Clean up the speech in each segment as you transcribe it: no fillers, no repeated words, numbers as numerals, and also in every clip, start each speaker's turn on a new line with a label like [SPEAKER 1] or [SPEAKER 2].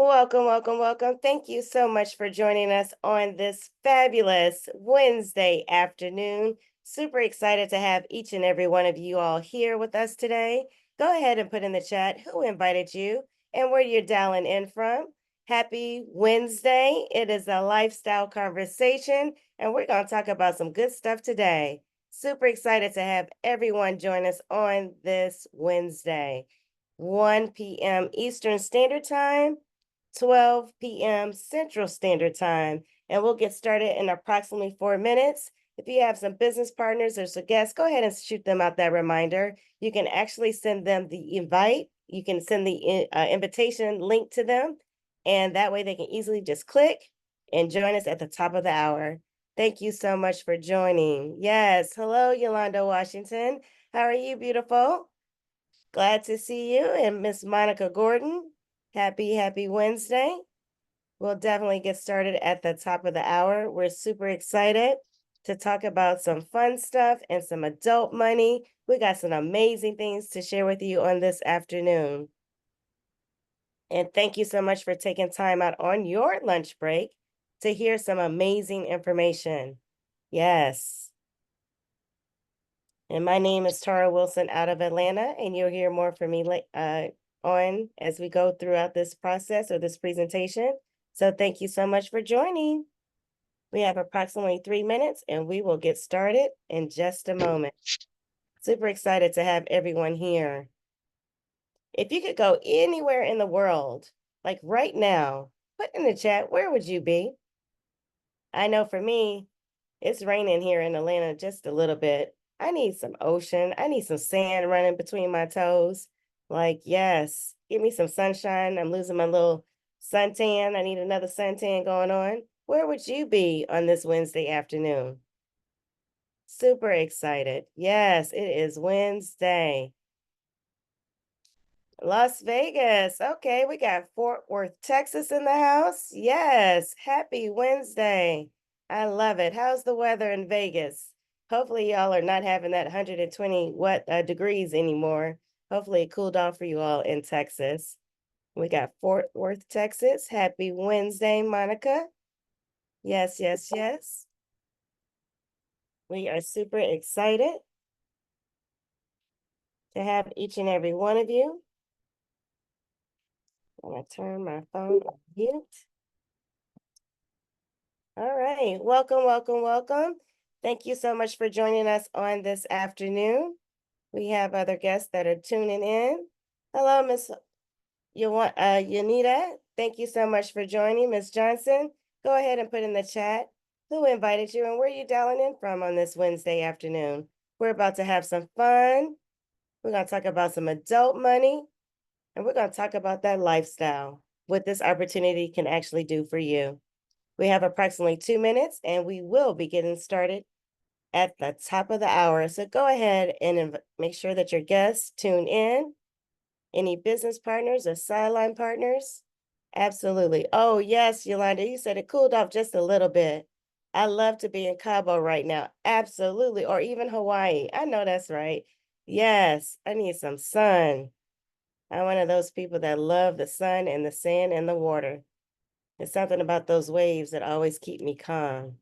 [SPEAKER 1] Welcome, welcome, welcome. Thank you so much for joining us on this fabulous Wednesday afternoon. Super excited to have each and every one of you all here with us today. Go ahead and put in the chat who invited you and where you're dialing in from. Happy Wednesday. It is a lifestyle conversation, and we're going to talk about some good stuff today. Super excited to have everyone join us on this Wednesday, 1 p.m. Eastern Standard Time. 12 p.m. Central Standard Time, and we'll get started in approximately 4 minutes. If you have some business partners or some guests, go ahead and shoot them out that reminder. You can actually send them the invite. You can send the invitation link to them, and that way they can easily just click and join us at the top of the hour. Thank you so much for joining. Yes, hello, Yolanda Washington. How are you, beautiful? Glad to see you. And Miss Monica Gordon. Happy Wednesday. We'll definitely get started at the top of the hour. We're super excited to talk about some fun stuff and some adult money. We got some amazing things to share with you on this afternoon. And thank you so much for taking time out on your lunch break to hear some amazing information. Yes. And my name is Tara Wilson out of Atlanta, and you'll hear more from me on as we go throughout this process or this presentation. So thank you so much for joining. We have approximately 3 minutes, and we will get started in just a moment. Super excited to have everyone here. If you could go anywhere in the world, like right now, put in the chat, where would you be? I know for me, it's raining here in Atlanta just a little bit. I need some ocean. I need some sand running between my toes. Like, yes, give me some sunshine. I'm losing my little suntan. I need another suntan going on. Where would you be on this Wednesday afternoon? Super excited. Yes, it is Wednesday. Las Vegas. Okay, we got Fort Worth, Texas in the house. Yes, happy Wednesday. I love it. How's the weather in Vegas? Hopefully y'all are not having that 120 degrees anymore. Hopefully it cooled off for you all in Texas. We got Fort Worth, Texas. Happy Wednesday, Monica. Yes, yes, yes. We are super excited to have each and every one of you. I'm going to turn my phone on mute. All right. Welcome, welcome, welcome. Thank you so much for joining us on this afternoon. We have other guests that are tuning in. Hello, Miss Yanita. Thank you so much for joining. Miss Johnson, go ahead and put in the chat who invited you and where you dialing in from on this Wednesday afternoon. We're about to have some fun. We're going to talk about some adult money, and we're going to talk about that lifestyle, what this opportunity can actually do for you. We have approximately 2 minutes, and we will be getting started at the top of the hour. So go ahead and make sure that your guests tune in. Any business partners or sideline partners? Absolutely. Oh, yes, Yolanda, you said it cooled off just a little bit. I love to be in Cabo right now. Absolutely. Or even Hawaii. I know that's right. Yes, I need some sun. I'm one of those people that love the sun and the sand and the water. There's something about those waves that always keep me calm.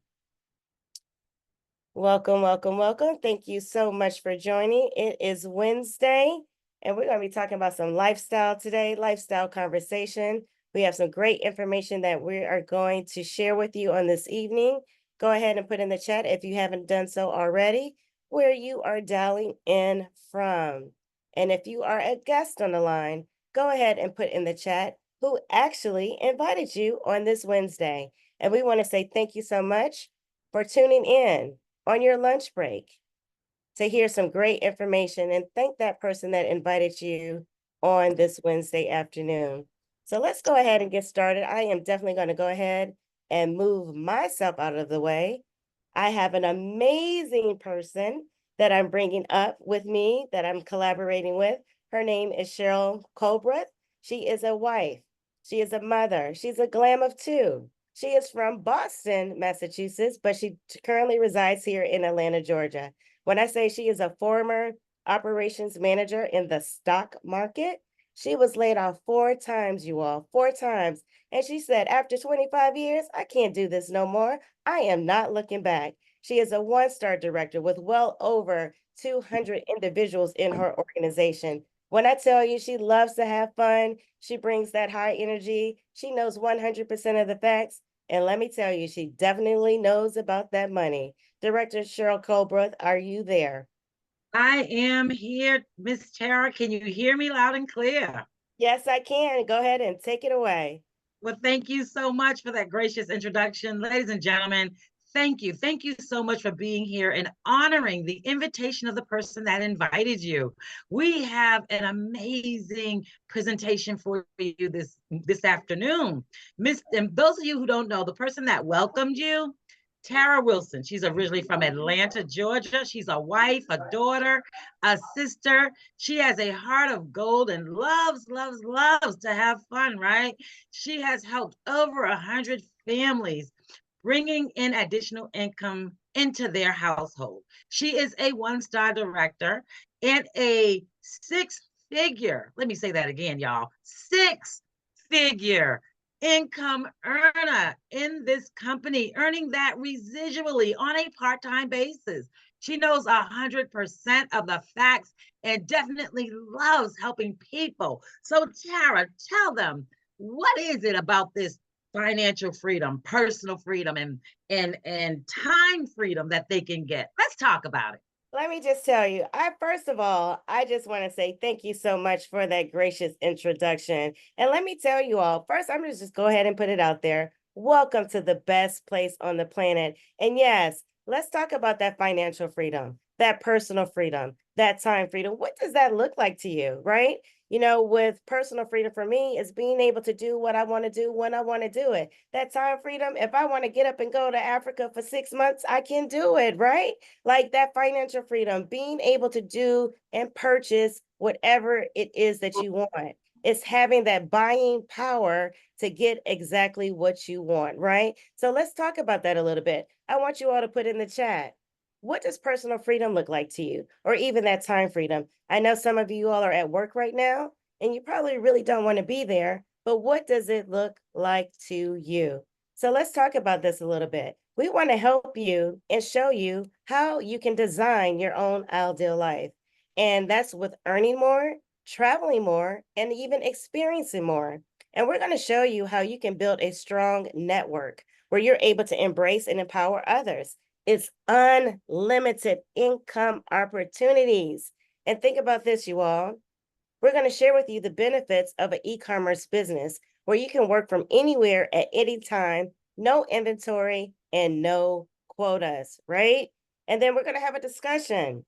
[SPEAKER 1] Welcome, welcome, welcome. Thank you so much for joining. It is Wednesday, and we're going to be talking about some lifestyle today, lifestyle conversation. We have some great information that we are going to share with you on this evening. Go ahead and put in the chat if you haven't done so already, where you are dialing in from. And if you are a guest on the line, go ahead and put in the chat who actually invited you on this Wednesday. And we want to say thank you so much for tuning in on your lunch break to hear some great information, and thank that person that invited you on this Wednesday afternoon. So let's go ahead and get started. I am definitely going to go ahead and move myself out of the way. I have an amazing person that I'm bringing up with me that I'm collaborating with. Her name is Cheryl Culbreath. She is a wife. She is a mother. She's a glam of two. She is from Boston, Massachusetts, but she currently resides here in Atlanta, Georgia. When I say she is a former operations manager in the stock market, She was laid off 4 times, you all, 4 times. And she said, after 25 years, I can't do this no more. I am not looking back. She is a one-star director with well over 200 individuals in her organization. When I tell you she loves to have fun, she brings that high energy. She knows 100% of the facts. And let me tell you, she definitely knows about that money. Director Cheryl Culbreath, are you there?
[SPEAKER 2] I am here, Miss Tara. Can you hear me loud and clear?
[SPEAKER 1] Yes, I can. Go ahead and take it away.
[SPEAKER 2] Well, thank you so much for that gracious introduction. Ladies and gentlemen, thank you. Thank you so much for being here and honoring the invitation of the person that invited you. We have an amazing presentation for you this afternoon. And those of you who don't know, the person that welcomed you, Tara Wilson. She's originally from Atlanta, Georgia. She's a wife, a daughter, a sister. She has a heart of gold and loves, loves, loves to have fun, right? She has helped over 100 families, bringing in additional income into their household. She is a one-star director and a six-figure, let me say that again, y'all, six-figure income earner in this company, earning that residually on a part-time basis. She knows 100% of the facts and definitely loves helping people. So, Tara, tell them, what is it about this financial freedom, personal freedom, and time freedom that they can get? Let's talk about it.
[SPEAKER 1] Let me just tell you, I first of all, I just want to say thank you so much for that gracious introduction. And let me tell you all, first, I'm going to just go ahead and put it out there. Welcome to the best place on the planet. And yes, let's talk about that financial freedom, that personal freedom, that time freedom. What does that look like to you, right? With personal freedom for me is being able to do what I want to do when I want to do it. That time freedom, if I want to get up and go to Africa for 6 months, I can do it, right? Like that financial freedom, being able to do and purchase whatever it is that you want. It's having that buying power to get exactly what you want, right? So let's talk about that a little bit. I want you all to put in the chat. What does personal freedom look like to you? Or even that time freedom? I know some of you all are at work right now and you probably really don't want to be there, but what does it look like to you? So let's talk about this a little bit. We want to help you and show you how you can design your own ideal life. And that's with earning more, traveling more, and even experiencing more. And we're going to show you how you can build a strong network where you're able to embrace and empower others. It's unlimited income opportunities. And think about this, you all. We're going to share with you the benefits of an e-commerce business where you can work from anywhere at any time, no inventory and no quotas, right? And then we're going to have a discussion.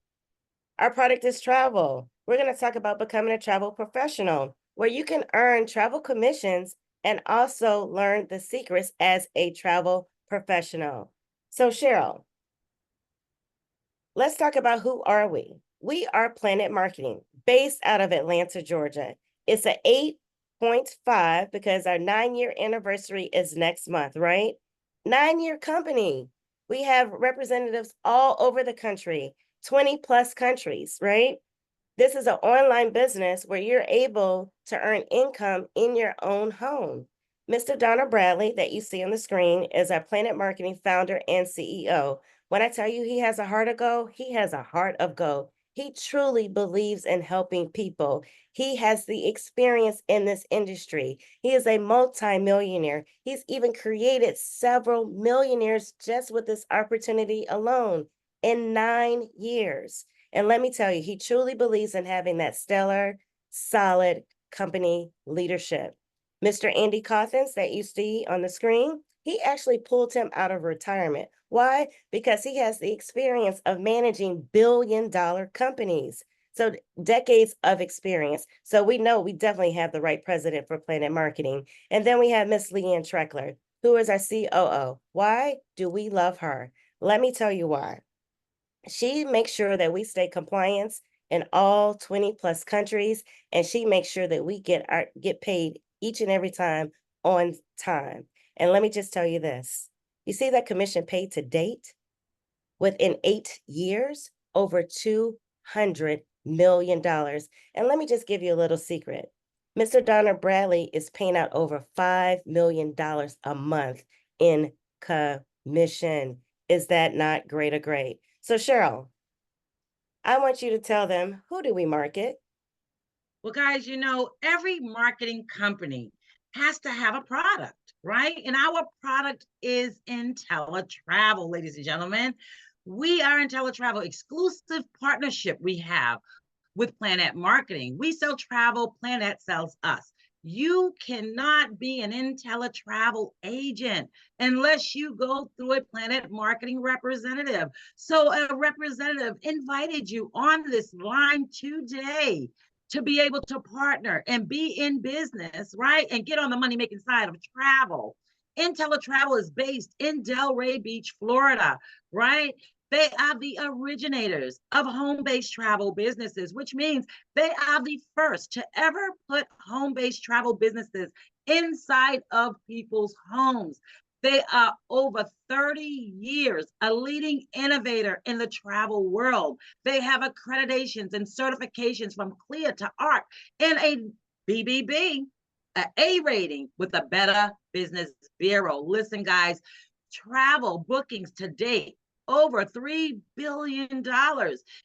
[SPEAKER 1] Our product is travel. We're going to talk about becoming a travel professional where you can earn travel commissions and also learn the secrets as a travel professional. So, Cheryl, let's talk about who are we. We are Planet Marketing, based out of Atlanta, Georgia. It's an 8.5 because our 9-year anniversary is next month, right? 9-year company. We have representatives all over the country, 20 plus countries, right? This is an online business where you're able to earn income in your own home. Mr. Donna Bradley, that you see on the screen, is our Planet Marketing founder and CEO. When I tell you he has a heart of gold, he has a heart of gold. He truly believes in helping people. He has the experience in this industry. He is a multi-millionaire. He's even created several millionaires just with this opportunity alone in 9 years. And let me tell you, he truly believes in having that stellar, solid company leadership. Mr. Andy Cothins, that you see on the screen, he actually pulled him out of retirement. Why? Because he has the experience of managing billion-dollar companies. So decades of experience. So we know we definitely have the right president for Planet Marketing. And then we have Miss Leanne Treckler, who is our COO. Why do we love her? Let me tell you why. She makes sure that we stay compliance in all 20 plus countries, and she makes sure that we get paid each and every time on time. And let me just tell you this. You see that commission paid to date within 8 years, over $200 million. And let me just give you a little secret. Mr. Donner Bradley is paying out over $5 million a month in commission. Is that not great or great? So, Cheryl, I want you to tell them, who do we market?
[SPEAKER 2] Well, guys, every marketing company has to have a product, right? And our product is IntelliTravel, ladies and gentlemen. We are IntelliTravel exclusive partnership we have with Planet Marketing. We sell travel, Planet sells us. You cannot be an IntelliTravel agent unless you go through a Planet Marketing representative. So a representative invited you on this line today to be able to partner and be in business, right? And get on the money making side of travel. IntelliTravel is based in Delray Beach, Florida, right? They are the originators of home-based travel businesses, which means they are the first to ever put home-based travel businesses inside of people's homes. They are over 30 years a leading innovator in the travel world. They have accreditations and certifications from CLIA to ARC and a BBB, an A rating with a Better Business Bureau. Listen, guys, travel bookings to date over $3 billion.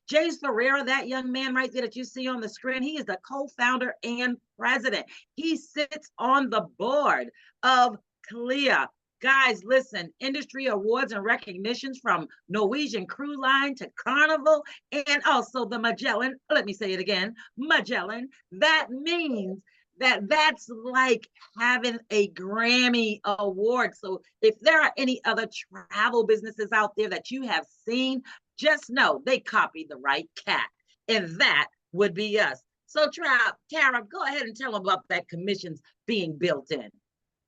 [SPEAKER 2] James Ferreira, that young man right there that you see on the screen, he is the co-founder and president. He sits on the board of CLIA. Guys, listen, industry awards and recognitions from Norwegian Cruise Line to Carnival and also the Magellan. Let me say it again, Magellan. That means that's like having a Grammy award. So if there are any other travel businesses out there that you have seen, just know they copied the right cat, and that would be us. So Tara, go ahead and tell them about that commissions being built in.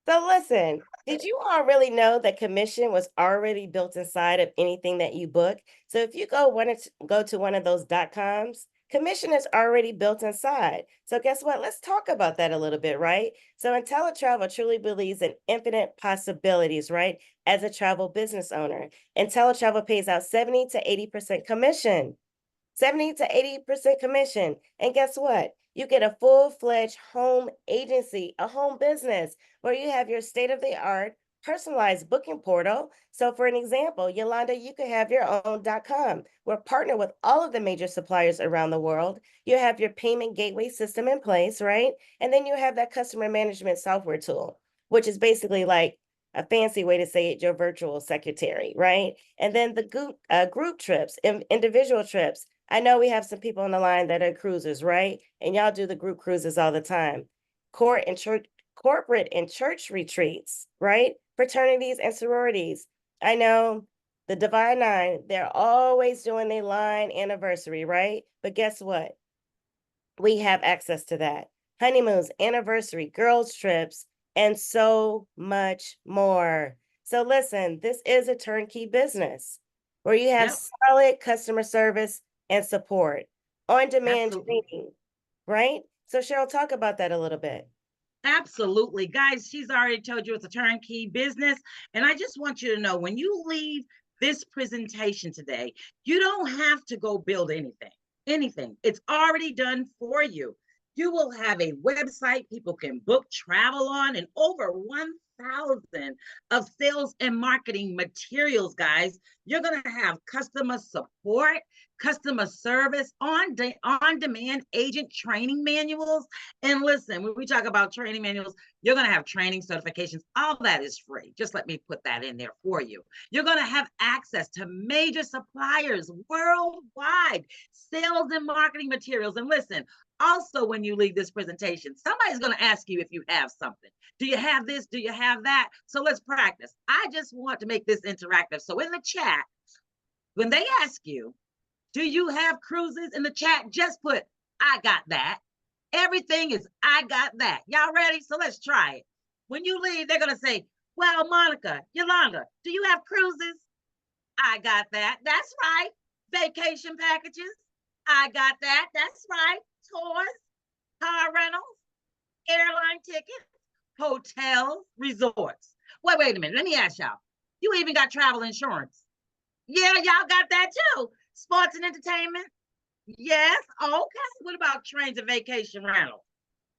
[SPEAKER 1] So, listen, did you all really know that commission was already built inside of anything that you book? So, if you go to one of those .coms, commission is already built inside. So, guess what? Let's talk about that a little bit, right? So, IntelliTravel truly believes in infinite possibilities, right? As a travel business owner, IntelliTravel pays out 70 to 80% commission. 70 to 80% commission. And guess what? You get a full-fledged home agency, a home business where you have your state-of-the-art personalized booking portal. So for an example, Yolanda, you could have your own .com. We're partnered with all of the major suppliers around the world. You have your payment gateway system in place, right? And then you have that customer management software tool, which is basically like a fancy way to say it, your virtual secretary, right? And then the group trips, individual trips. I know we have some people on the line that are cruisers, right? And y'all do the group cruises all the time. Corporate and church retreats, right? Fraternities and sororities. I know the Divine Nine, they're always doing their line anniversary, right? But guess what? We have access to that. Honeymoons, anniversary, girls' trips, and so much more. So listen, this is a turnkey business where you have
[SPEAKER 2] Yep,
[SPEAKER 1] solid customer service and support, on-demand
[SPEAKER 2] absolutely.
[SPEAKER 1] training, right? So Cheryl, talk about that a little bit.
[SPEAKER 2] Absolutely. Guys, she's already told you it's a turnkey business. And I just want you to know when you leave this presentation today, you don't have to go build anything. Anything. It's already done for you. You will have a website people can book travel on and over 1,000 of sales and marketing materials, guys. You're going to have customer support, customer service, on-demand agent training manuals. And listen, when we talk about training manuals, you're going to have training certifications. All that is free. Just let me put that in there for you. You're going to have access to major suppliers worldwide, sales and marketing materials. And listen, also, when you leave this presentation, somebody's going to ask you if you have something. Do you have this? Do you have that? So let's practice. I just want to make this interactive. So in the chat, when they ask you, do you have cruises in the chat? Just put, I got that. Everything is, I got that. Y'all ready? So let's try it. When you leave, they're going to say, well, Monica, Yolanda, do you have cruises? I got that. That's right. Vacation packages. I got that. That's right. Tours, car rentals, airline tickets, hotels, resorts. Wait a minute. Let me ask y'all. You even got travel insurance. Yeah, y'all got that too. Sports and entertainment. Yes. Okay. What about trains and vacation rentals?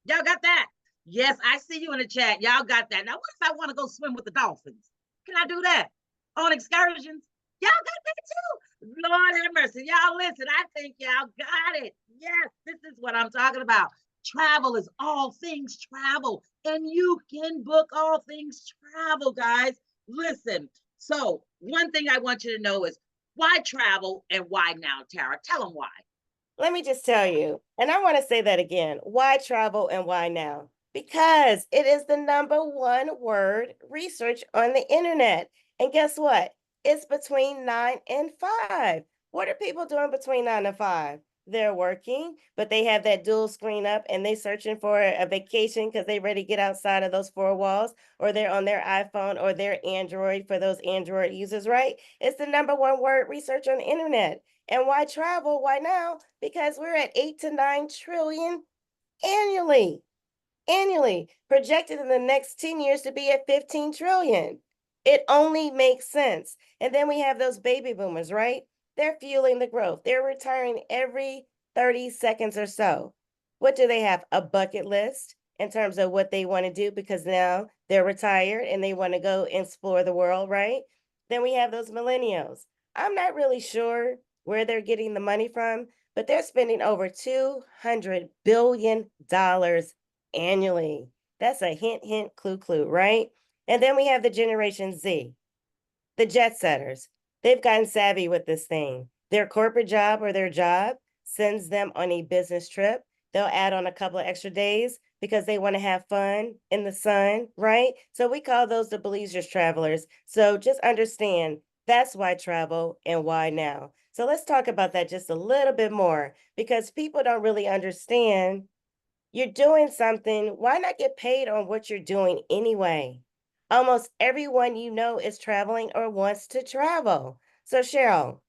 [SPEAKER 2] Y'all got that? Yes, I see you in the chat. Y'all got that. Now, what if I want to go swim with the dolphins? Can I do that on excursions? Y'all got that too. Lord have mercy. Y'all listen. I think y'all got it. Yes, this is what I'm talking about. Travel is all things travel, and you can book all things travel, guys. Listen. So, one thing I want you to know is why travel and why now, Tara? Tell them why.
[SPEAKER 1] Let me just tell you, and I want to say that again. Why travel and why now? Because it is the number one word research on the internet. And guess what? It's between 9 and 5. What are people doing between 9 and 5? They're working, but they have that dual screen up and they searching for a vacation because they ready to get outside of those four walls, or they're on their iPhone or their Android for those Android users, right? It's the number one word research on the internet. And why travel? Why now? Because we're at 8 to 9 trillion annually, projected in the next 10 years to be at 15 trillion. It only makes sense. And then we have those baby boomers, right? They're fueling the growth. They're retiring every 30 seconds or so. What do they have? A bucket list in terms of what they want to do because now they're retired and they want to go explore the world, right? Then we have those millennials. I'm not really sure where they're getting the money from, but they're spending over $200 billion annually. That's a hint, hint, clue, clue, right? And then we have the Generation Z, the jet setters. They've gotten savvy with this thing. Their corporate job or their job sends them on a business trip. They'll add on a couple of extra days because they want to have fun in the sun, right? So we call those the bleisure travelers. So just understand that's why travel and why now. So let's talk about that just a little bit more because people don't really understand you're doing something, why not get paid on what you're doing anyway? Almost everyone you know is traveling or wants to travel. So, Cheryl,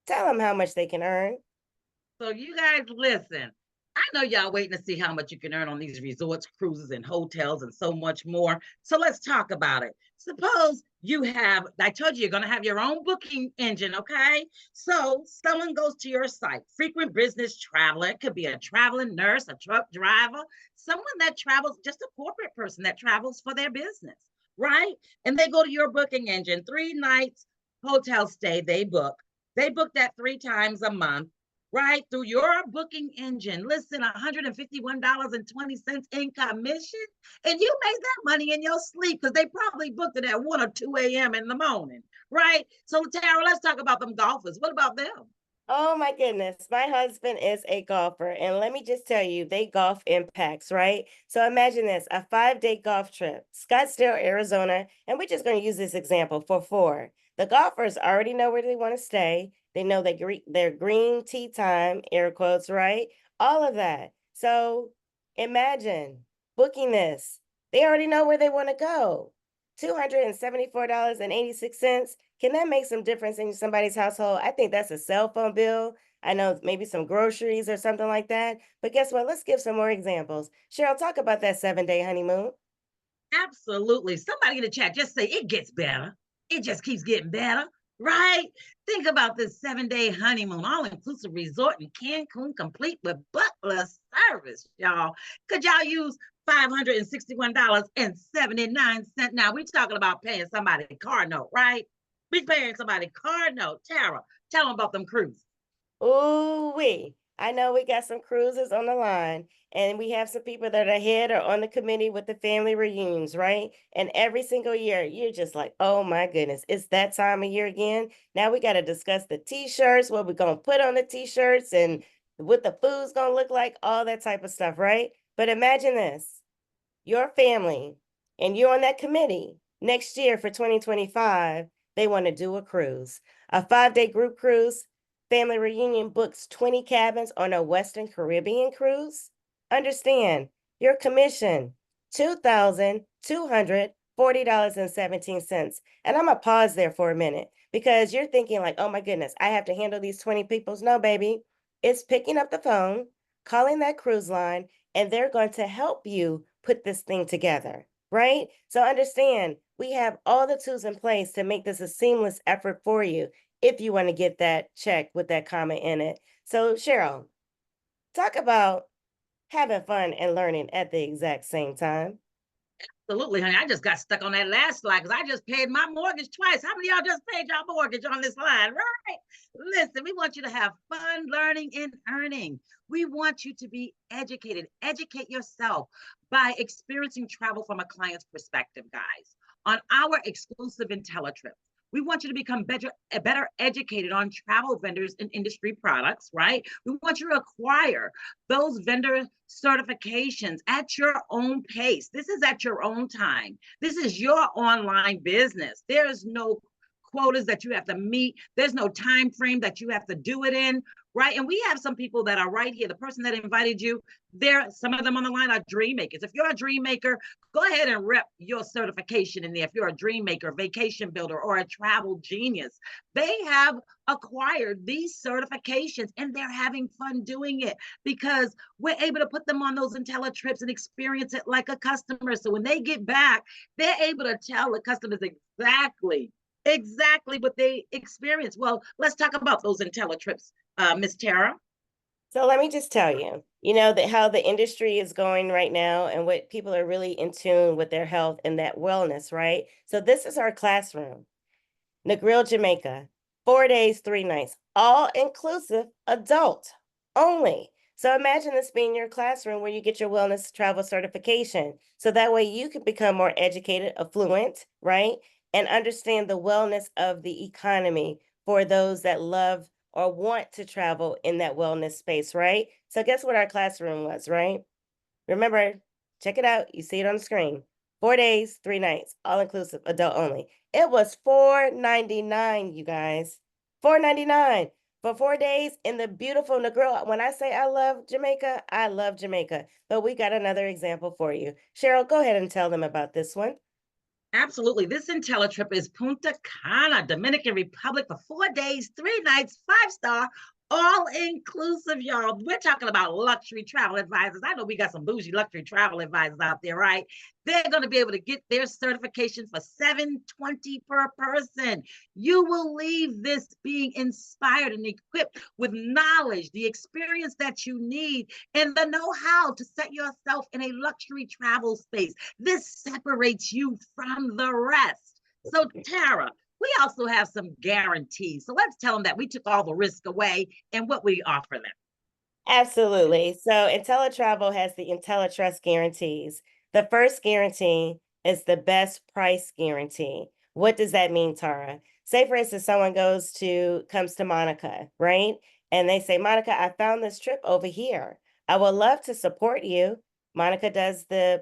[SPEAKER 1] tell them how much they can earn.
[SPEAKER 2] So you guys listen. I know y'all waiting to see how much you can earn on these resorts, cruises, and hotels, and so much more. So let's talk about it. Suppose you have, I told you, you're going to have your own booking engine, okay? So someone goes to your site, frequent business traveler. It could be a traveling nurse, a truck driver, someone that travels, just a corporate person that travels for their business, right? And they go to your booking engine, 3 nights hotel stay, they book. They book that 3 times a month, right? Through your booking engine. Listen, $151.20 in commission. And you made that money in your sleep because they probably booked it at 1 or 2 a.m. in the morning, right? So, Tara, let's talk about them golfers. What about them?
[SPEAKER 1] Oh my goodness. My husband is a golfer. And let me just tell you, they golf in packs, right? So imagine this, a 5-day golf trip, Scottsdale, Arizona. And we're just going to use this example for 4. The golfers already know where they want to stay. They know their green tea time, air quotes, right? All of that. So imagine booking this. They already know where they want to go. $274.86. Can that make some difference in somebody's household? I think that's a cell phone bill. I know maybe some groceries or something like that. But guess what? Let's give some more examples. Cheryl, talk about that 7-day honeymoon.
[SPEAKER 2] Absolutely. Somebody in the chat just say it gets better. It just keeps getting better, right? Think about this 7-day honeymoon, all inclusive resort in Cancun, complete with butler service, y'all. Could y'all use $561.79? Now, we're talking about paying somebody a car note, right? We're paying somebody a car note. Tara, tell them about them cruises.
[SPEAKER 1] Ooh wee. I know we got some cruises on the line, and we have some people that are ahead or on the committee with the family reunions, right? And every single year, you're just like, oh my goodness, it's that time of year again. Now we got to discuss the t-shirts, what we're gonna put on the t-shirts, and what the food's gonna look like, all that type of stuff, right? But imagine this, your family, and you're on that committee next year for 2025, they want to do a cruise, a 5-day group cruise. Family reunion books 20 cabins on a Western Caribbean cruise. Understand your commission, $2,240.17. And I'm going to pause there for a minute because you're thinking, like, oh my goodness, I have to handle these 20 peoples. No, baby. It's picking up the phone, calling that cruise line, and they're going to help you put this thing together, right? So understand we have all the tools in place to make this a seamless effort for you if you want to get that check with that comment in it. So, Cheryl, talk about having fun and learning at the exact same time.
[SPEAKER 2] Absolutely, honey. I just got stuck on that last slide because I just paid my mortgage twice. How many of y'all just paid your mortgage on this line? Right? Listen, we want you to have fun learning and earning. We want you to be educated. Educate yourself by experiencing travel from a client's perspective, guys. On our exclusive IntelliTrip, we want you to become better educated on travel vendors and industry products, right? We want you to acquire those vendor certifications at your own pace. This is at your own time. This is your online business. There's no quotas that you have to meet. There's no time frame that you have to do it in, right? And we have some people that are right here. The person that invited you, there, some of them on the line are dream makers. If you're a dream maker, go ahead and rep your certification in there. If you're a dream maker, vacation builder, or a travel genius, they have acquired these certifications and they're having fun doing it because we're able to put them on those IntelliTrips and experience it like a customer. So when they get back, they're able to tell the customers exactly what they experience. Well, let's talk about those IntelliTrips, Miss Tara.
[SPEAKER 1] So let me just tell you, you know, that how the industry is going right now and what people are really in tune with their health and that wellness, right? So this is our classroom. Negril, Jamaica, 4 days, 3 nights, all inclusive, adult only. So imagine this being your classroom where you get your wellness travel certification. So that way you can become more educated, affluent, right? And understand the wellness of the economy for those that love or want to travel in that wellness space, right? So guess what our classroom was, right? Remember, check it out. You see it on the screen. 4 days, 3 nights, all inclusive, adult only. It was $4.99, you guys. $4.99 for 4 days in the beautiful Negril. When I say I love Jamaica, I love Jamaica. But we got another example for you. Cheryl, go ahead and tell them about this one.
[SPEAKER 2] Absolutely. This IntelliTrip is Punta Cana, Dominican Republic for 4 days, 3 nights, 5 star, all inclusive, y'all. We're talking about luxury travel advisors. I know we got some bougie luxury travel advisors out there, right? They're going to be able to get their certification for $720 per person. You will leave this being inspired and equipped with knowledge, the experience that you need, and the know-how to set yourself in a luxury travel space. This separates you from the rest. So, Tara, we also have some guarantees. So let's tell them that we took all the risk away and what we offer them.
[SPEAKER 1] Absolutely. So IntelliTravel has the IntelliTrust guarantees. The first guarantee is the best price guarantee. What does that mean, Tara? Say, for instance, someone comes to Monica, right? And they say, Monica, I found this trip over here. I would love to support you. Monica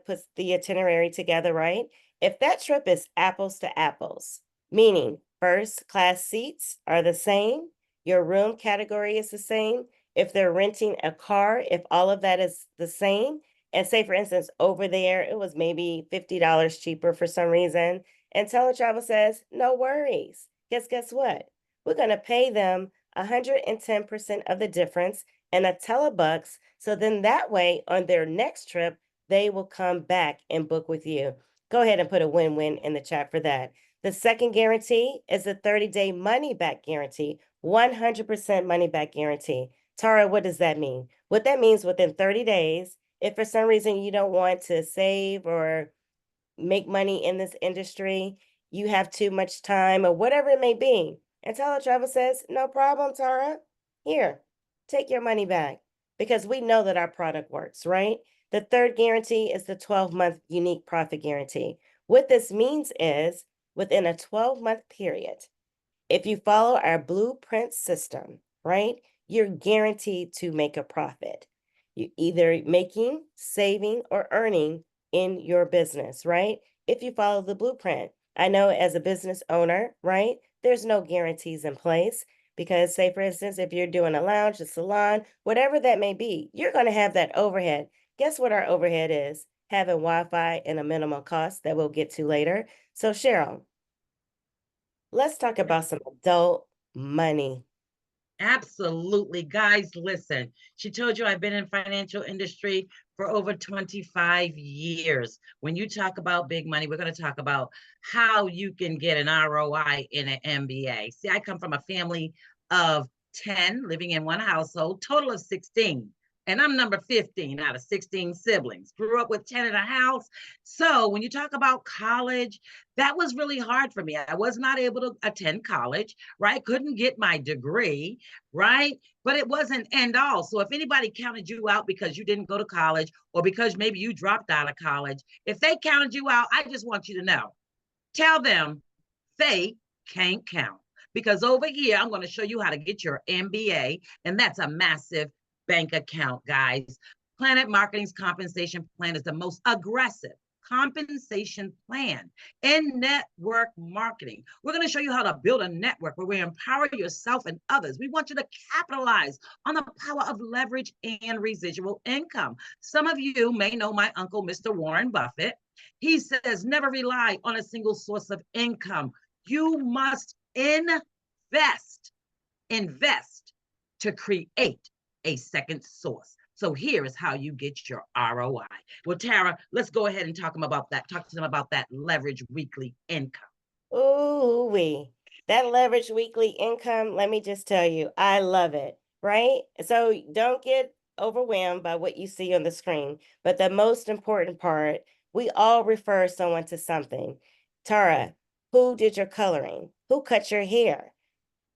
[SPEAKER 1] puts the itinerary together, right? If that trip is apples to apples, meaning first class seats are the same, your room category is the same, if they're renting a car, if all of that is the same, and say for instance, over there, it was maybe $50 cheaper for some reason, and teletravel says, no worries. Guess what? We're going to pay them 110% of the difference and a telebucks. So then that way on their next trip, they will come back and book with you. Go ahead and put a win-win in the chat for that. The second guarantee is a 30-day money back guarantee, 100% money back guarantee. Tara, what does that mean? What that means within 30 days, if for some reason you don't want to save or make money in this industry, you have too much time or whatever it may be, and teletravel says, no problem, Tara. Here, take your money back because we know that our product works, right? The third guarantee is the 12-month unique profit guarantee. What this means is within a 12-month period, if you follow our blueprint system, right, you're guaranteed to make a profit. You either making, saving, or earning in your business, right? If you follow the blueprint. I know as a business owner, right, there's no guarantees in place because, say, for instance, if you're doing a lounge, a salon, whatever that may be, you're going to have that overhead. Guess what our overhead is? Having Wi-Fi and a minimal cost that we'll get to later. So, Cheryl, let's talk about some adult money.
[SPEAKER 2] Absolutely. Guys, listen. She told you I've been in financial industry for over 25 years. When you talk about big money, we're going to talk about how you can get an ROI in an MBA. See, I come from a family of 10 living in one household, total of 16. And I'm number 15 out of 16 siblings. Grew up with 10 in a house. So when you talk about college, that was really hard for me. I was not able to attend college, right? Couldn't get my degree, right? But it wasn't end all. So if anybody counted you out because you didn't go to college or because maybe you dropped out of college, if they counted you out, I just want you to know, tell them they can't count. Because over here, I'm going to show you how to get your MBA, and that's a massive bank account, guys. Planet Marketing's compensation plan is the most aggressive compensation plan in network marketing. We're going to show you how to build a network where we empower yourself and others. We want you to capitalize on the power of leverage and residual income. Some of you may know my uncle, Mr. Warren Buffett. He says, never rely on a single source of income. You must invest to create a second source. So here is how you get your ROI. Well, Tara, let's go ahead and talk about that. Talk to them about that leverage weekly income.
[SPEAKER 1] Ooh, that leverage weekly income, let me just tell you, I love it, right? So don't get overwhelmed by what you see on the screen. But the most important part, we all refer someone to something. Tara, who did your coloring? Who cut your hair?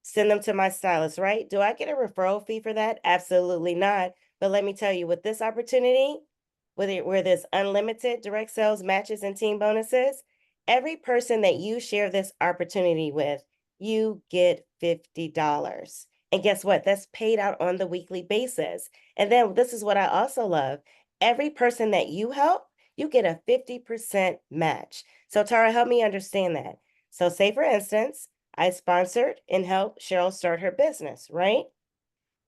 [SPEAKER 1] Send them to my stylist, right? Do I get a referral fee for that? Absolutely not. But let me tell you, with this opportunity, where there's unlimited direct sales matches and team bonuses, every person that you share this opportunity with, you get $50. And guess what? That's paid out on the weekly basis. And then this is what I also love. Every person that you help, you get a 50% match. So Tara, help me understand that. So say for instance, I sponsored and helped Cheryl start her business, right?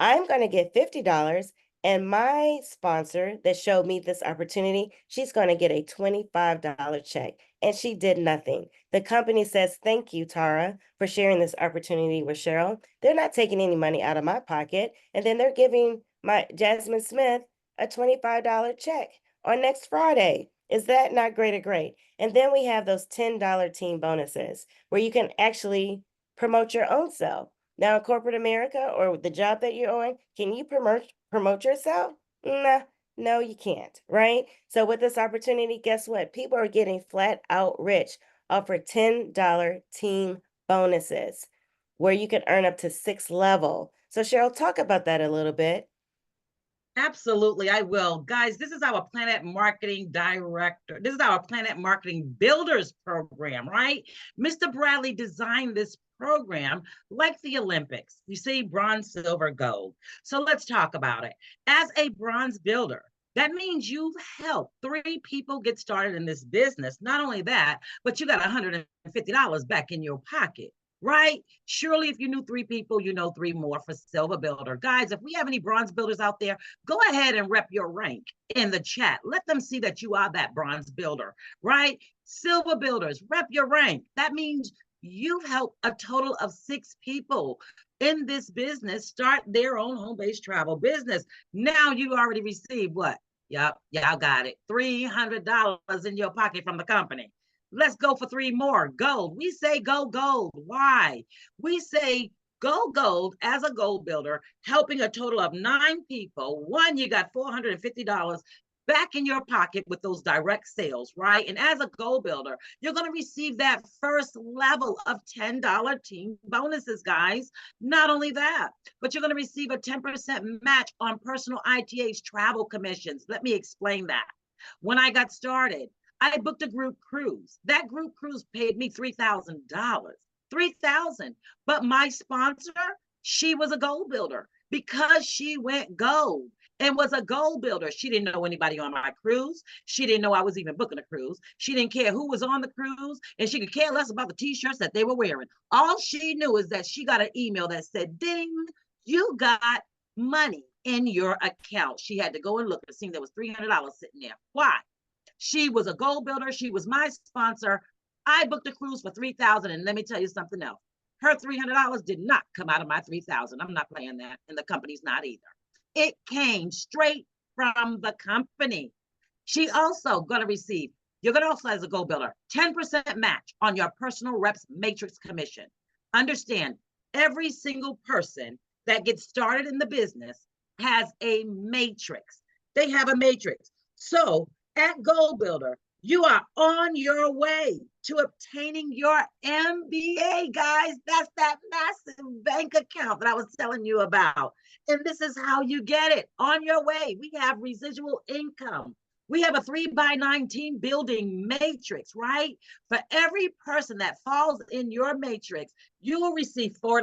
[SPEAKER 1] I'm going to get $50, and my sponsor that showed me this opportunity, she's going to get a $25 check, and she did nothing. The company says, thank you, Tara, for sharing this opportunity with Cheryl. They're not taking any money out of my pocket, and then they're giving my Jasmine Smith a $25 check on next Friday. Is that not great or great? And then we have those $10 team bonuses where you can actually promote your own self. Now, in corporate America or the job that you're on, can you promote yourself? Nah, no, you can't, right? So with this opportunity, guess what? People are getting flat out rich off for $10 team bonuses where you can earn up to 6 level. So Cheryl, talk about that a little bit.
[SPEAKER 2] Absolutely, I will. Guys, this is our Planet Marketing Director. This is our Planet Marketing Builders program, right? Mr. Bradley designed this program like the Olympics. You see, bronze, silver, gold. So let's talk about it. As a bronze builder, that means you've helped 3 people get started in this business. Not only that, but you got $150 back in your pocket, right? Surely, if you knew 3 people, you know 3 more for silver builder. Guys, if we have any bronze builders out there, go ahead and rep your rank in the chat. Let them see that you are that bronze builder, right? Silver builders, rep your rank. That means you've helped a total of 6 people in this business start their own home-based travel business. Now you already received what? Yep, y'all got it. $300 in your pocket from the company. Let's go for 3 more. Gold. We say go gold. Why? We say go gold as a gold builder, helping a total of 9 people. One, you got $450 back in your pocket with those direct sales, right? And as a gold builder, you're going to receive that first level of $10 team bonuses, guys. Not only that, but you're going to receive a 10% match on personal ITA's travel commissions. Let me explain that. When I got started, I booked a group cruise. That group cruise paid me $3,000. 3,000. But my sponsor, she was a gold builder because she went gold and was a gold builder. She didn't know anybody on my cruise. She didn't know I was even booking a cruise. She didn't care who was on the cruise, and she could care less about the t-shirts that they were wearing. All she knew is that she got an email that said, ding, you got money in your account. She had to go and look and see there was $300 sitting there. Why? She was a gold builder. She was my sponsor. I booked a cruise for $3,000, and let me tell you something else. Her $300 did not come out of my $3,000. I'm not playing that, and the company's not either. It came straight from the company. She also going to receive, you're going to also, as a gold builder, 10% match on your personal reps matrix commission. Understand, every single person that gets started in the business has a matrix. They have a matrix. So at Goal Builder, you are on your way to obtaining your MBA, guys. That's that massive bank account that I was telling you about. And this is how you get it on your way. We have residual income. We have a 3x9 team building matrix, right? For every person that falls in your matrix, you will receive $4.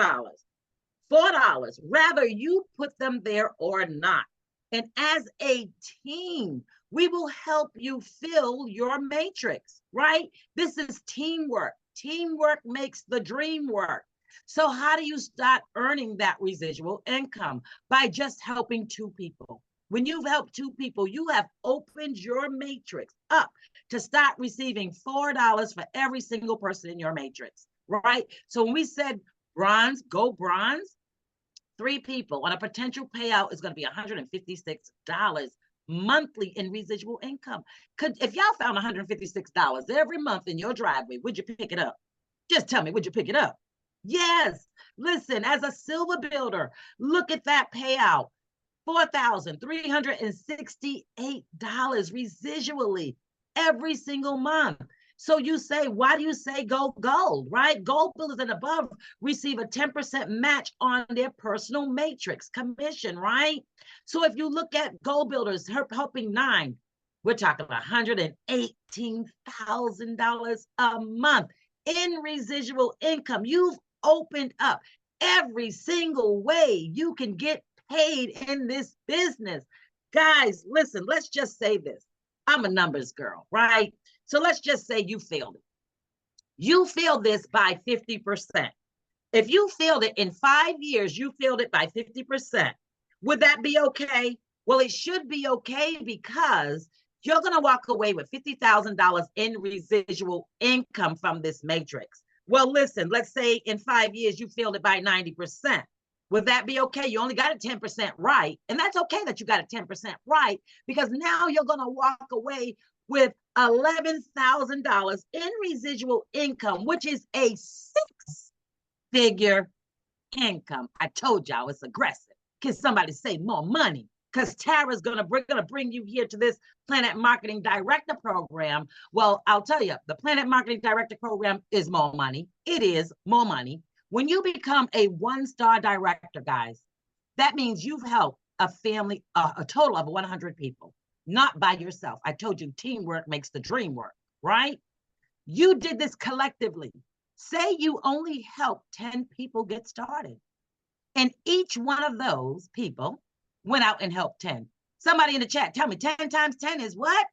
[SPEAKER 2] $4, rather you put them there or not. And as a team, we will help you fill your matrix, right? This is teamwork. Teamwork makes the dream work. So, how do you start earning that residual income? By just helping two people. When you've helped two people, you have opened your matrix up to start receiving $4 for every single person in your matrix, right? So, when we said bronze, go bronze, three people on a potential payout is going to be $156 monthly in residual income. If y'all found $156 every month in your driveway, would you pick it up? Just tell me, would you pick it up? Yes. Listen, as a silver builder, look at that payout. $4,368 residually every single month. So you say, why do you say go gold, right? Gold builders and above receive a 10% match on their personal matrix commission, right? So if you look at gold builders helping 9, we're talking $118,000 a month in residual income. You've opened up every single way you can get paid in this business. Guys, listen, let's just say this. I'm a numbers girl, right? So let's just say you failed it. You failed this by 50%. If you failed it in 5 years, you failed it by 50%. Would that be okay? Well, it should be okay because you're going to walk away with $50,000 in residual income from this matrix. Well, listen, let's say in 5 years, you failed it by 90%. Would that be okay? You only got it 10% right. And that's okay that you got it 10% right, because now you're going to walk away with $11,000 in residual income, which is a 6-figure income. I told y'all it's aggressive. Can somebody say more money? Because Tara's gonna bring you here to this Planet Marketing Director program. Well, I'll tell you, the Planet Marketing Director program is more money. It is more money. When you become a 1-star director, guys, that means you've helped a family, a total of 100 people, not by yourself. I told you teamwork makes the dream work, right? You did this collectively. Say you only helped 10 people get started, and each one of those people went out and helped 10. Somebody in the chat, tell me 10 times 10 is what?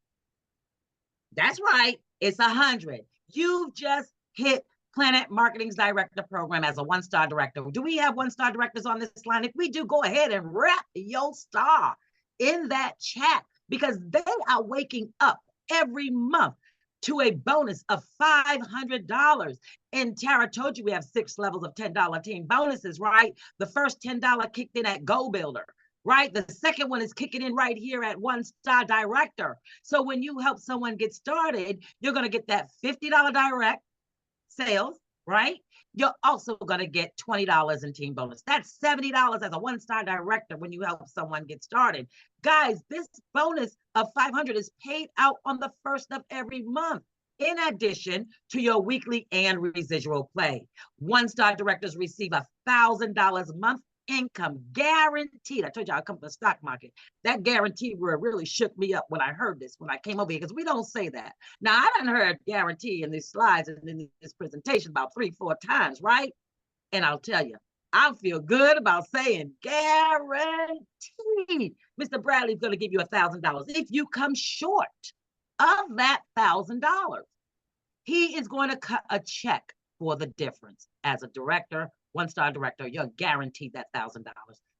[SPEAKER 2] That's right. It's 100. You've just hit Planet Marketing's Director program as a 1-star director. Do we have 1-star directors on this line? If we do, go ahead and wrap your star in that chat, because they are waking up every month to a bonus of $500. And Tara told you we have 6 levels of $10 team bonuses, right? The first $10 kicked in at Go Builder, right? The second one is kicking in right here at 1-star director. So when you help someone get started, you're going to get that $50 direct sales, right? You're also going to get $20 in team bonus. That's $70 as a 1-star director when you help someone get started. Guys, this bonus of $500 is paid out on the first of every month, in addition to your weekly and residual play. 1-star directors receive $1,000 a month income guaranteed. I told you I'll come from the stock market. That guarantee word really shook me up when I heard this, when I came over here, because we don't say that. Now, I done heard guarantee in these slides and in this presentation about 3-4 times, right? And I'll tell you, I feel good about saying guaranteed. Mr. Bradley's going to give you $1,000. If you come short of that $1,000, he is going to cut a check for the difference. As a director, 1-star director, you're guaranteed that $1,000.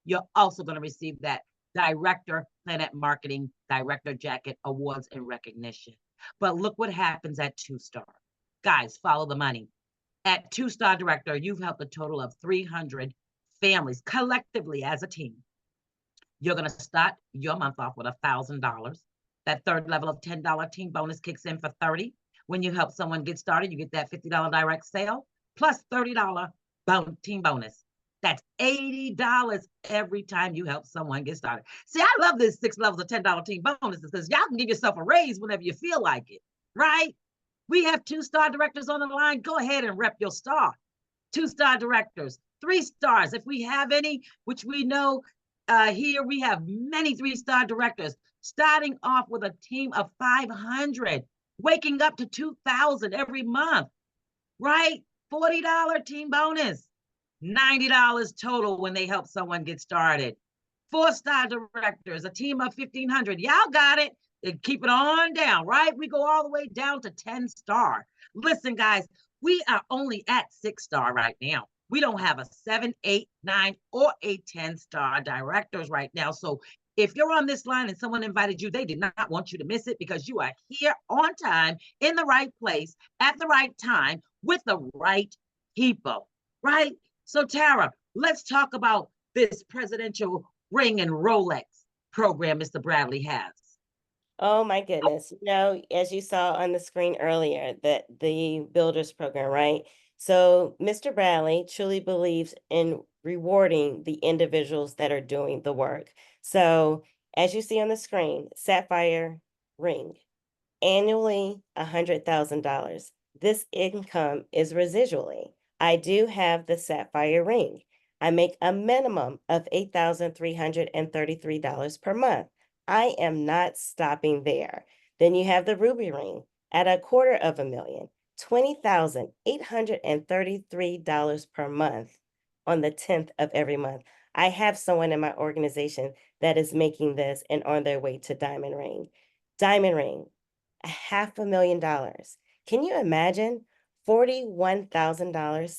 [SPEAKER 2] You're also going to receive that Director Planet Marketing Director Jacket awards and recognition. But look what happens at 2-star. Guys, follow the money. At 2-star director, you've helped a total of 300 families collectively as a team. You're going to start your month off with $1,000. That third level of $10 team bonus kicks in for $30. When you help someone get started, you get that $50 direct sale plus $30 team bonus. That's $80 every time you help someone get started. See, I love this 6 levels of $10 team bonuses because y'all can give yourself a raise whenever you feel like it, right? We have 2-star directors on the line. Go ahead and rep your star. 2-star directors, 3 stars, if we have any, which we know here we have many 3-star directors, starting off with a team of 500, waking up to 2,000 every month, right? $40 team bonus, $90 total when they help someone get started. 4-star directors, a team of 1,500. Y'all got it. And keep it on down, right? We go all the way down to 10-star. Listen, guys, we are only at 6-star right now. We don't have a 7, 8, 9, or a 10-star directors right now. So if you're on this line and someone invited you, they did not want you to miss it because you are here on time, in the right place, at the right time, with the right people, right? So Tara, let's talk about this presidential ring and Rolex program Mr. Bradley has.
[SPEAKER 1] Oh my goodness. As you saw on the screen earlier, that the builders program, right? So Mr. Bradley truly believes in rewarding the individuals that are doing the work. So as you see on the screen, Sapphire ring, annually $100,000. This income is residually. I do have the sapphire ring. I make a minimum of $8,333 per month. I am not stopping there. Then you have the ruby ring at $250,000, $20,833 per month on the 10th of every month. I have someone in my organization that is making this and on their way to diamond ring. Diamond ring, $500,000. Can you imagine? $41,000,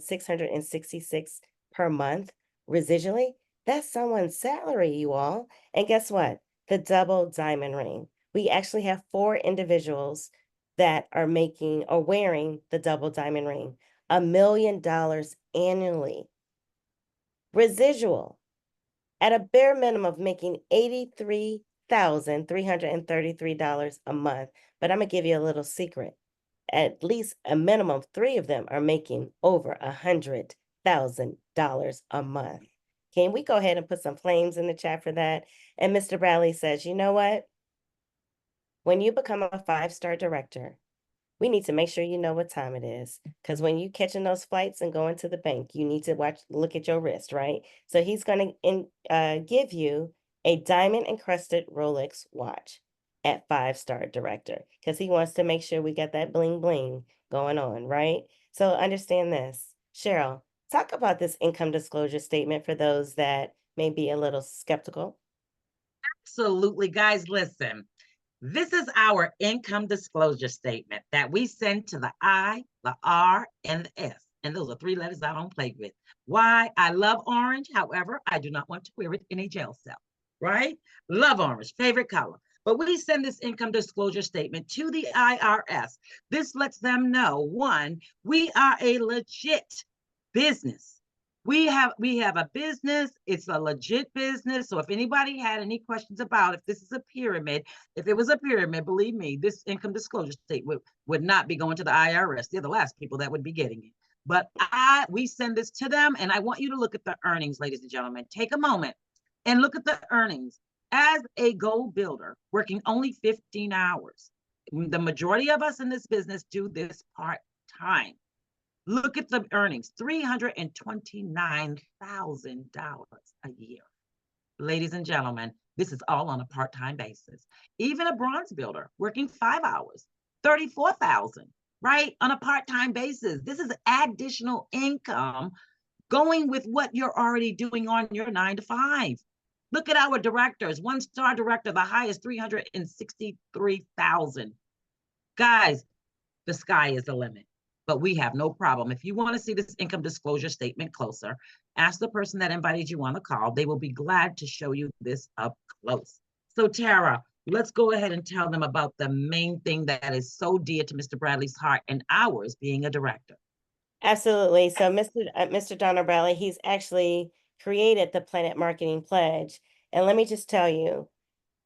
[SPEAKER 1] 666 per month residually. That's someone's salary, you all. And guess what? The double diamond ring. We actually have 4 individuals that are making or wearing the double diamond ring. $1 million annually. Residual at a bare minimum of making $83,333 a month. But I'm going to give you a little secret. At least a minimum of 3 of them are making over $100,000 a month. Can we go ahead and put some flames in the chat for that? And Mr. Bradley says, you know what? When you become a 5-star director, we need to make sure you know what time it is. Because when you catching those flights and going to the bank, you need to look at your wrist, right? So he's going to give you a diamond encrusted Rolex watch at 5-star director because he wants to make sure we got that bling bling going on, right? So understand this. Cheryl, talk about this income disclosure statement for those that may be a little skeptical.
[SPEAKER 2] Absolutely, guys, listen. This is our income disclosure statement that we send to the I, the R, and the S. And those are 3 letters I don't play with. Why? I love orange. However, I do not want to wear it in a jail cell, right? Love orange, favorite color. But we send this income disclosure statement to the IRS. This lets them know, one, we are a legit business. We have a business. It's a legit business. So if anybody had any questions about if this is a pyramid, if it was a pyramid, believe me, this income disclosure statement would not be going to the IRS. They're the last people that would be getting it. But we send this to them, and I want you to look at the earnings, ladies and gentlemen. Take a moment and look at the earnings. As a gold builder, working only 15 hours, the majority of us in this business do this part-time. Look at the earnings, $329,000 a year. Ladies and gentlemen, this is all on a part-time basis. Even a bronze builder working 5 hours, 34,000, right? On a part-time basis. This is additional income going with what you're already doing on your 9 to 5. Look at our directors. 1-star director, the highest, 363,000. Guys, the sky is the limit. But we have no problem. If you want to see this income disclosure statement closer, ask the person that invited you on the call. They will be glad to show you this up close. So Tara, let's go ahead and tell them about the main thing that is so dear to Mr. Bradley's heart and ours, being a director.
[SPEAKER 1] Absolutely. So Mr. Donald Bradley, he's actually created the Planet Marketing Pledge. And let me just tell you,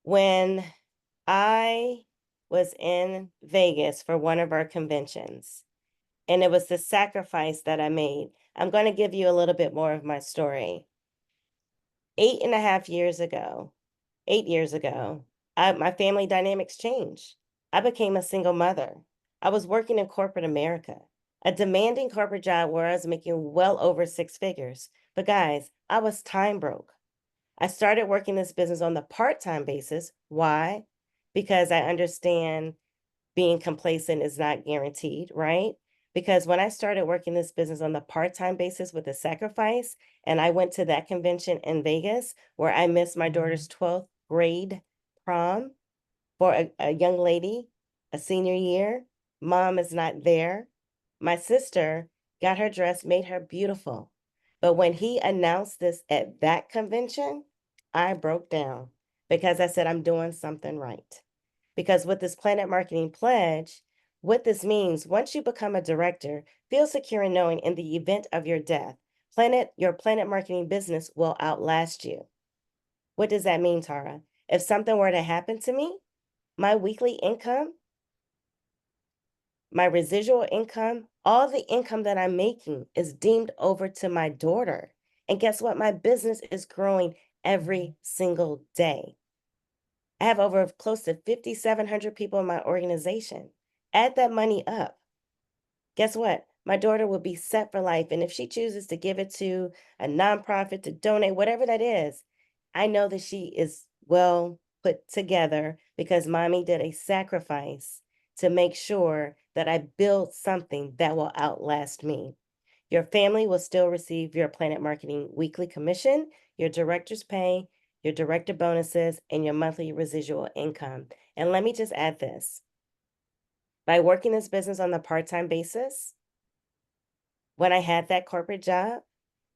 [SPEAKER 1] when I was in Vegas for one of our conventions, And it was the sacrifice that I made. I'm going to give you a little bit more of my story. 8.5 years ago, 8 years ago, my family dynamics changed. I became a single mother. I was working in corporate America, a demanding corporate job where I was making well over six figures. But guys, I was time broke. I started working this business on the part-time basis. Why? Because I understand being complacent is not guaranteed, right? Because when I started working this business on the part-time basis with a sacrifice, and I went to that convention in Vegas where I missed my daughter's 12th grade prom for a young lady, a senior year. Mom is not there. My sister got her dress, made her beautiful. But when he announced this at that convention, I broke down because I said, I'm doing something right. Because with this Planet Marketing Pledge, what this means, once you become a director, feel secure in knowing in the event of your death, your Planet Marketing business will outlast you. What does that mean, Tara? If something were to happen to me, my weekly income, my residual income, all the income that I'm making is deemed over to my daughter. And guess what? My business is growing every single day. I have over close to 5,700 people in my organization. Add that money up. Guess what? My daughter will be set for life. And if she chooses to give it to a nonprofit to donate, whatever that is, I know that she is well put together because mommy did a sacrifice to make sure that I build something that will outlast me. Your family will still receive your Planet Marketing weekly commission, your director's pay, your director bonuses, and your monthly residual income. And let me just add this. By working this business on the part-time basis, when I had that corporate job,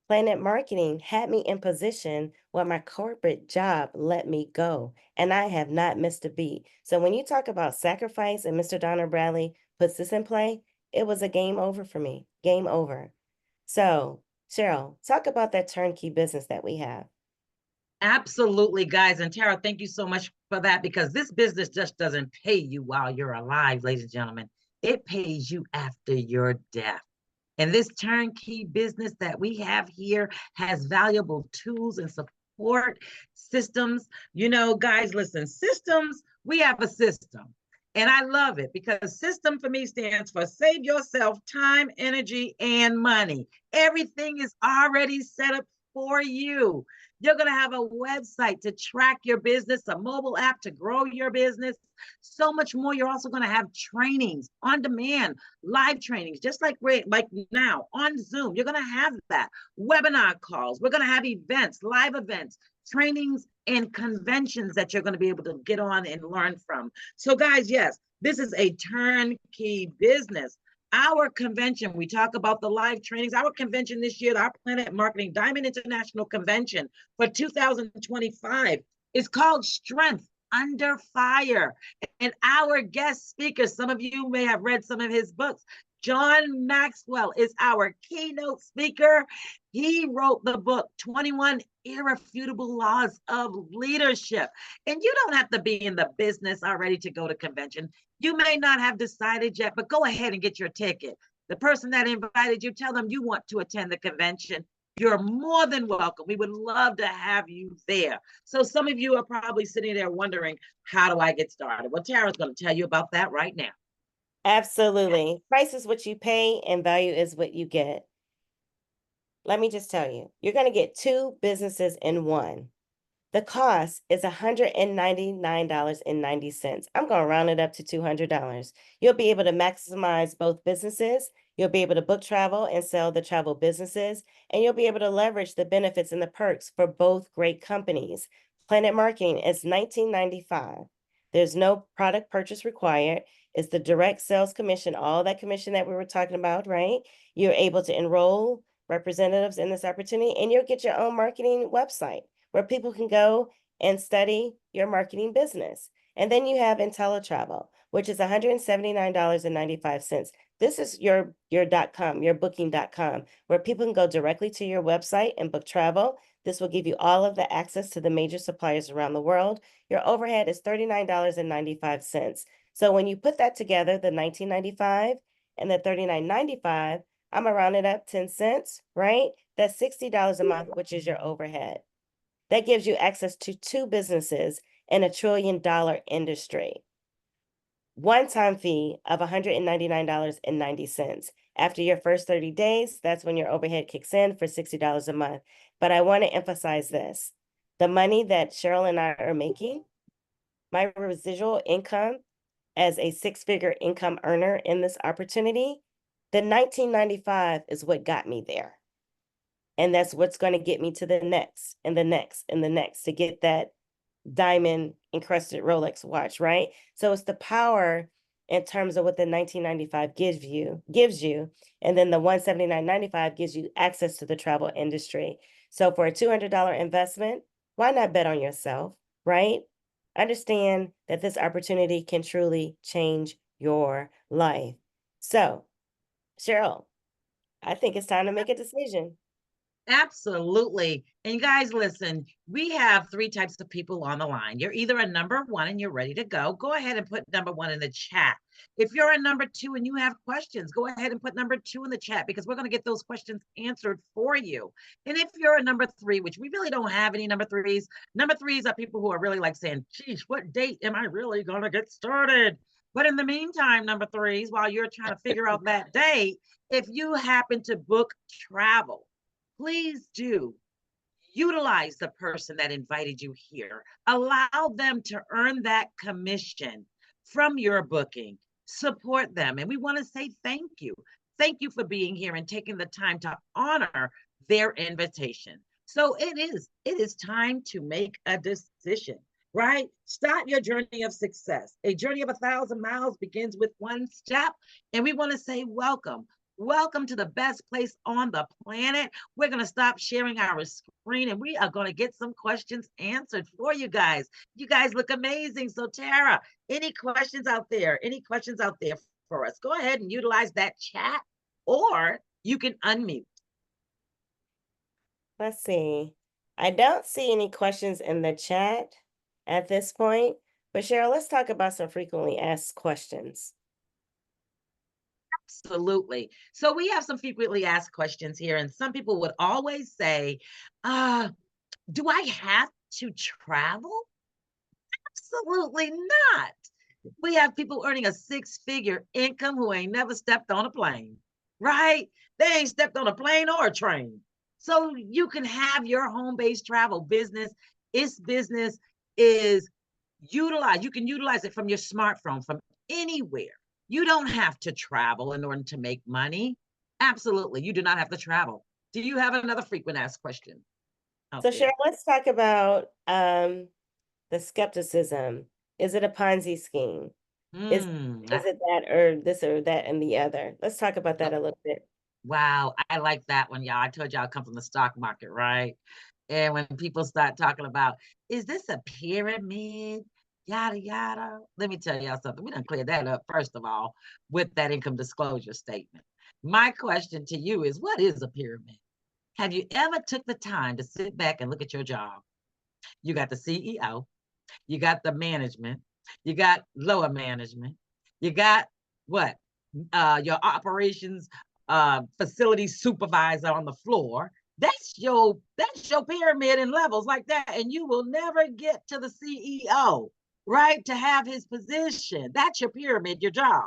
[SPEAKER 1] Planet Marketing had me in position where my corporate job let me go, and I have not missed a beat. So when you talk about sacrifice and Mr. Donner Bradley puts this in play, it was a game over for me. Game over. So, Cheryl, talk about that turnkey business that we have.
[SPEAKER 2] Absolutely, guys. And Tara, thank you so much for that because this business just doesn't pay you while you're alive, ladies and gentlemen. It pays you after your death. And this turnkey business that we have here has valuable tools and support systems. You know, guys, listen, systems, we have a system. And I love it because system for me stands for save yourself time, energy, and money. Everything is already set up for you. You're going to have a website to track your business, a mobile app to grow your business, so much more. You're also going to have trainings on demand, live trainings, just like now on Zoom. You're going to have that. Webinar calls. We're going to have events, live events, trainings, and conventions that you're going to be able to get on and learn from. So, guys, yes, this is a turnkey business. Our convention, we talk about the live trainings. Our convention this year, our Planet Marketing Diamond International Convention for 2025 is called Strength Under Fire. And our guest speaker, some of you may have read some of his books. John Maxwell is our keynote speaker. He wrote the book, 21 Irrefutable Laws of Leadership. And you don't have to be in the business already to go to convention. You may not have decided yet, but go ahead and get your ticket. The person that invited you, tell them you want to attend the convention. You're more than welcome. We would love to have you there. So some of you are probably sitting there wondering, how do I get started? Well, Tara's going to tell you about that right now.
[SPEAKER 1] Absolutely. Price is what you pay and value is what you get. Let me just tell you, you're going to get two businesses in one. The cost is $199.90. I'm going to round it up to $200. You'll be able to maximize both businesses. You'll be able to book travel and sell the travel businesses, and you'll be able to leverage the benefits and the perks for both great companies. Planet Marketing is $19.95. There's no product purchase required. It's the direct sales commission, all that commission that we were talking about, right? You're able to enroll representatives in this opportunity, and you'll get your own marketing website where people can go and study your marketing business. And then you have IntelliTravel, which is $179.95. This is your .com, your booking.com, where people can go directly to your website and book travel. This will give you all of the access to the major suppliers around the world. Your overhead is $39.95. So when you put that together, the $19.95 and the $39.95, I'm gonna round it up 10 cents, right? That's $60 a month, which is your overhead. That gives you access to two businesses in a $1 trillion industry. One-time fee of $199.90. After your first 30 days, that's when your overhead kicks in for $60 a month. But I want to emphasize this. The money that Cheryl and I are making, my residual income as a six-figure income earner in this opportunity, the 1995 is what got me there. And that's what's going to get me to the next and the next and the next to get that diamond encrusted Rolex watch, right? So it's the power in terms of what the 1995 gives you, and then the 179.95 gives you access to the travel industry. So for a $200 investment, why not bet on yourself, right? Understand that this opportunity can truly change your life. So, Cheryl, I think it's time to make a decision.
[SPEAKER 2] Absolutely. And guys, listen, we have three types of people on the line. You're either a number one and you're ready to go. Go ahead and put number one in the chat. If you're a number two and you have questions, go ahead and put number two in the chat because we're going to get those questions answered for you. And if you're a number three, which we really don't have any number threes are people who are really like saying, geez, what date am I really going to get started? But in the meantime, number threes, while you're trying to figure out that date, if you happen to book travel, please do utilize the person that invited you here. Allow them to earn that commission from your booking. Support them. And we want to say thank you. Thank you for being here and taking the time to honor their invitation. So it is time to make a decision, right? Start your journey of success. A journey of 1,000 miles begins with one step. And we want to say welcome. Welcome to the best place on the planet. We're going to stop sharing our screen and we are going to get some questions answered for you guys. You guys look amazing. So Tara, any questions out there? Any questions out there for us? Go ahead and utilize that chat or you can unmute.
[SPEAKER 1] Let's see. I don't see any questions in the chat at this point, but Cheryl, let's talk about some frequently asked questions.
[SPEAKER 2] Absolutely. So we have some frequently asked questions here, and some people would always say, do I have to travel? Absolutely not. We have people earning a six-figure income who ain't never stepped on a plane, right? They ain't stepped on a plane or a train. So you can have your home-based travel business. Its business is utilized. You can utilize it from your smartphone, from anywhere. You don't have to travel in order to make money. Absolutely. You do not have to travel. Do you have another frequent asked question out
[SPEAKER 1] So
[SPEAKER 2] there?
[SPEAKER 1] Cheryl, let's talk about the skepticism. Is it a Ponzi scheme? Is
[SPEAKER 2] Hmm.
[SPEAKER 1] is it that or this or that and the other? Let's talk about that a little bit.
[SPEAKER 2] Wow, I like that one, y'all. I told y'all I come from the stock market, right? And when people start talking about, is this a pyramid? Yada, yada. Let me tell y'all something. We done cleared that up, first of all, with that income disclosure statement. My question to you is, what is a pyramid? Have you ever took the time to sit back and look at your job? You got the CEO, you got the management, you got lower management, you got what? Your operations facility supervisor on the floor. That's your pyramid in levels like that, and you will never get to the CEO, right? To have his position. That's your pyramid, your job.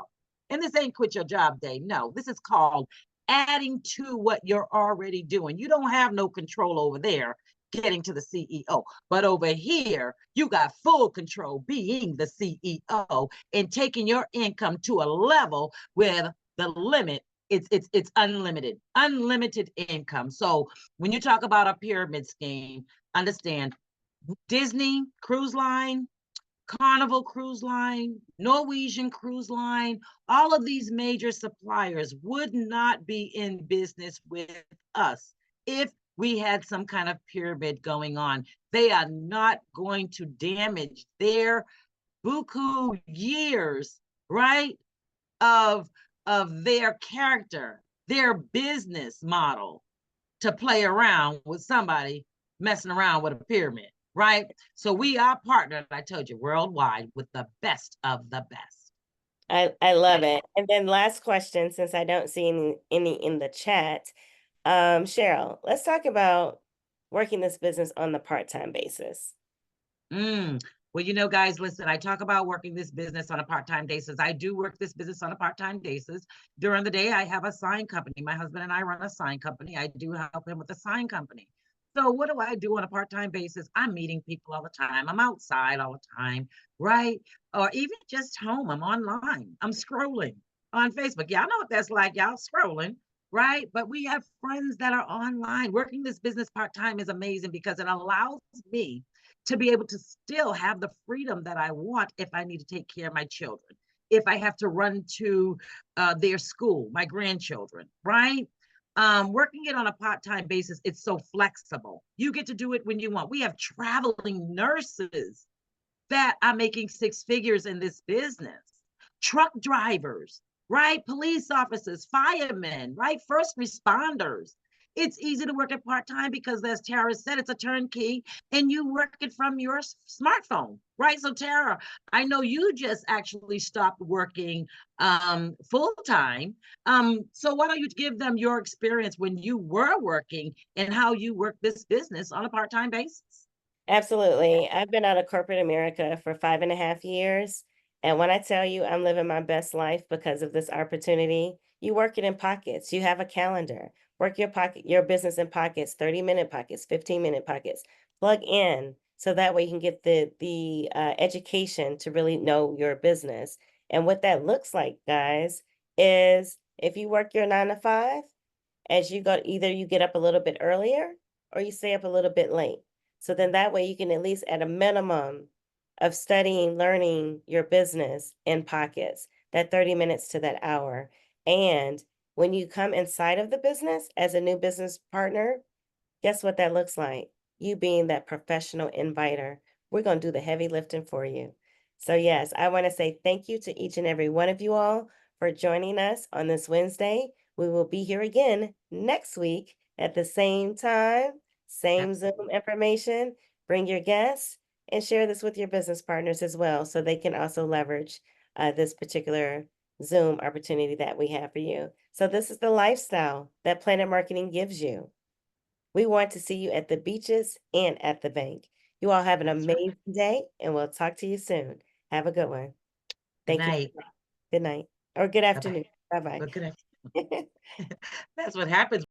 [SPEAKER 2] And this ain't quit your job day. No, this is called adding to what you're already doing. You don't have no control over there getting to the CEO. But over here, you got full control being the CEO and taking your income to a level where the limit it's unlimited income. So when you talk about a pyramid scheme, understand Disney Cruise Line, Carnival Cruise Line, Norwegian Cruise Line, all of these major suppliers would not be in business with us if we had some kind of pyramid going on. They are not going to damage their buku years, right, of their character, their business model to play around with somebody messing around with a pyramid, right? So we are partnered, I told you, worldwide with the best of the best.
[SPEAKER 1] I love it. And then last question, since I don't see any in the chat. Cheryl, let's talk about working this business on the part-time basis.
[SPEAKER 2] Mm. Well, guys, listen, I talk about working this business on a part-time basis. I do work this business on a part-time basis. During the day, I have a sign company. My husband and I run a sign company. I do help him with a sign company. So what do I do on a part-time basis? I'm meeting people all the time. I'm outside all the time, right? Or even just home. I'm online. I'm scrolling on Facebook. Y'all know what that's like. Y'all scrolling, right? But we have friends that are online. Working this business part-time is amazing because it allows me to be able to still have the freedom that I want if I need to take care of my children, if I have to run to their school, my grandchildren, right? Working it on a part-time basis, it's so flexible. You get to do it when you want. We have traveling nurses that are making six figures in this business, truck drivers, right? Police officers, firemen, right? First responders. It's easy to work at part-time because, as Tara said, it's a turnkey and you work it from your smartphone, right? So Tara, I know you just actually stopped working full-time. So why don't you give them your experience when you were working and how you work this business on a part-time basis?
[SPEAKER 1] Absolutely. I've been out of corporate America for 5.5 years. And when I tell you I'm living my best life because of this opportunity, you work it in pockets. You have a calendar. Work your business in pockets, 30-minute pockets, 15-minute pockets. Plug in so that way you can get the education to really know your business. And what that looks like, guys, is if you work your 9 to 5, as you go, either you get up a little bit earlier or you stay up a little bit late. So then that way you can at least at a minimum of studying, learning your business in pockets, that 30 minutes to that hour. And when you come inside of the business as a new business partner, guess what that looks like? You being that professional inviter. We're going to do the heavy lifting for you. So, yes, I want to say thank you to each and every one of you all for joining us on this Wednesday. We will be here again next week at the same time, same Zoom
[SPEAKER 2] Absolutely.
[SPEAKER 1] information. Bring your guests and share this with your business partners as well so they can also leverage this particular Zoom opportunity that we have for you. So, this is the lifestyle that Planet Marketing gives you. We want to see you at the beaches and at the bank. You all have an
[SPEAKER 2] That's right.
[SPEAKER 1] amazing day, and we'll talk to you soon. Have a good one.
[SPEAKER 2] Good
[SPEAKER 1] Thank you.
[SPEAKER 2] night.
[SPEAKER 1] Good night or good
[SPEAKER 2] Bye bye.
[SPEAKER 1] afternoon. Bye bye.
[SPEAKER 2] Well, good. That's what happens